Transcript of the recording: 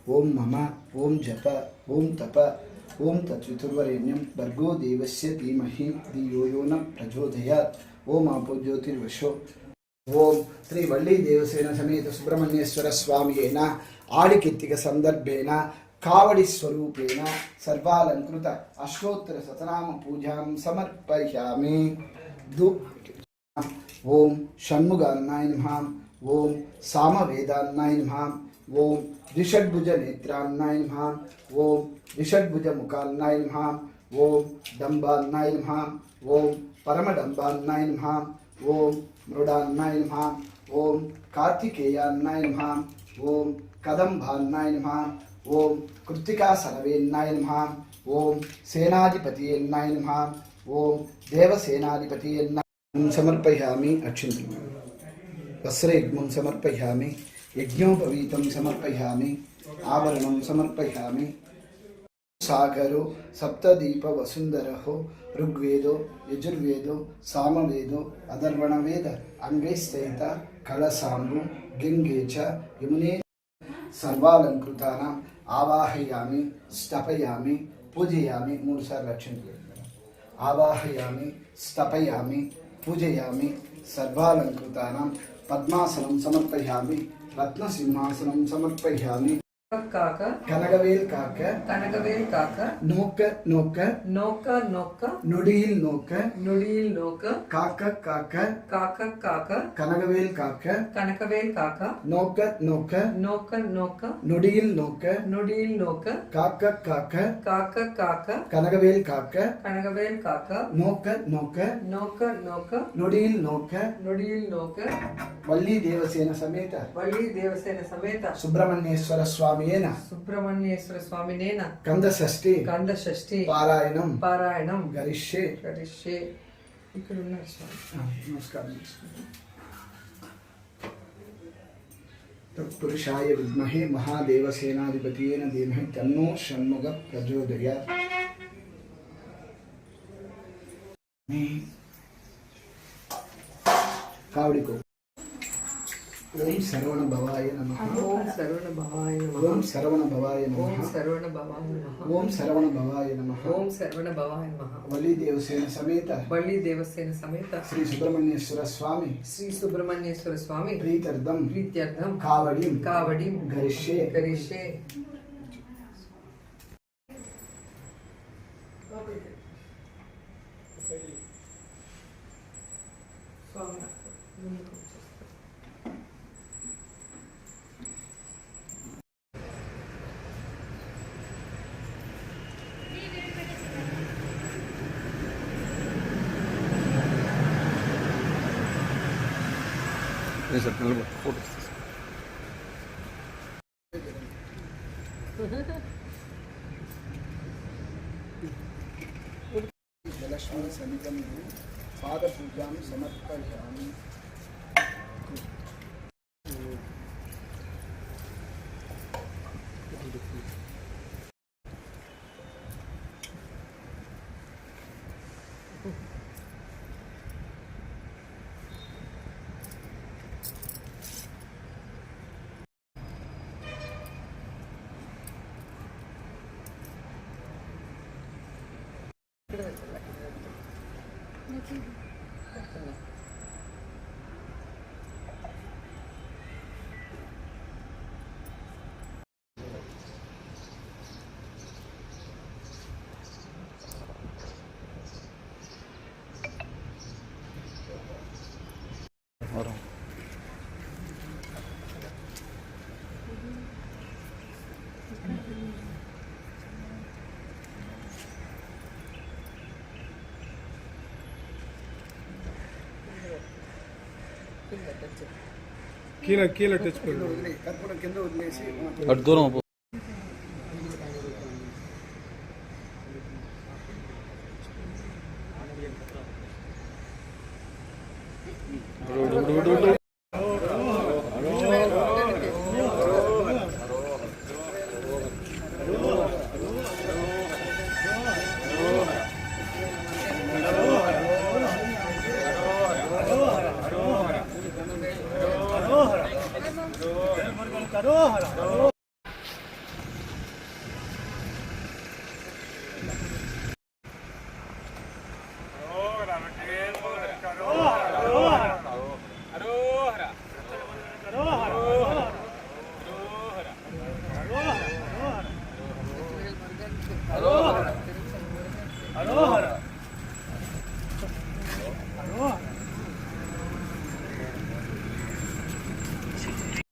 ओम मम ओम जप ओम तप ओम तत्वितुर्वरेण्यं भर्गो देवस्य धीमहि धियो यो न प्रचोदयात् ओम आपो ज्योतिर्वशो ओम श्री वल्ली देवसेन समेत सुब्रह्मण्येश्वर स्वामियेन आडिकित्तिक संदर्भेन कावड़ी स्वरूपेण सर्वालंकृत अष्टोत्तर शतनाम पूजां समर्पयामि। ओम षण्मुगान्नाय नमः ओम सामवेदान्नाय नमः ओम द्विषड्भुज नेत्रान्नाय नमः ओम द्विषड्भुज मुखान्नाय नमः ओम डम्बान्नाय नमः ओम परमडम्बान्नाय नमः ओम मृडान्नाय नमः ओम कार्तिकेयान्नाय नमः ओम कदम्बान्नाय नमः ओम कृत्तिका सरवेन्नाय नमः ओम सेनाधिपतियन्नाय नमः ओम देवसेनाधिपतियन्नाय समर्पयामि। अक्षिंतलं वस्त्रयुग्मं समर्पयामि, यज्ञोपवीतं समर्पयामि, आवरणं समर्पयामि। सागरो सप्तदीप वसुंधरो ऋग्वेदो यजुर्वेदो सामवेदो अथर्वणवेद अंगैस्तैत कलसाम्बु गंगे च यमुने सर्वालंकृतानाम् आवाहयामि स्तपयामि पूजयामि। मूरु सार्लु अक्षिंतलु आवाहयामि स्तपयामि पूजयामि सर्वालंकृतानां पद्मासनं समर्पयामि, रत्नसिंहासनं समर्पयामि। काका कनकवेल काका कनकवेल काका नोक नोक नोक नोक नुडियिल नोक नुडियिल नोक काका काका काका काका कनकवेल काका कनकवेल काका नोक नोक नोक नोक नुडियिल नोक नुडियिल नोक काका काका काका काका कनकवेल काका कनकवेल काका नोक नोक नोक नोक नुडियिल नोक नुडियिल नोक वल्ली देवसेन समेत सुब्रह्मण्येश्वर स्वामियेन सुब्रह्मण्येश्वर स्वामिनेन कंदषष्ठी पारायणं गरिष्ये। ఇక్కడ ఉన్నారు స్వామి। నమస్కారం। तत्पुरुषाय विद्महे महादेवसेनाधिपतये धीमहि तन्नो षण्मुखः प्रचोदयात्। कावड़ी को ओम सरवण भवाय नमः ओम सरवण भवाय नमः ओम सरवण भवाय नमः ओम सरवण भवाय नमः ओम सरवण भवाय नमः ओम सरवण भवाय नमः। वल्ली देवसेन समेत श्री सुब्रह्मण्येश्वर स्वामी प्रीत्यर्थम कावड़ीं गरिष्ये। लक्ष्मी समीपं पादपूजां समर्पयामि। కీల టచ్ కింద వదిలేసి అటు దూరం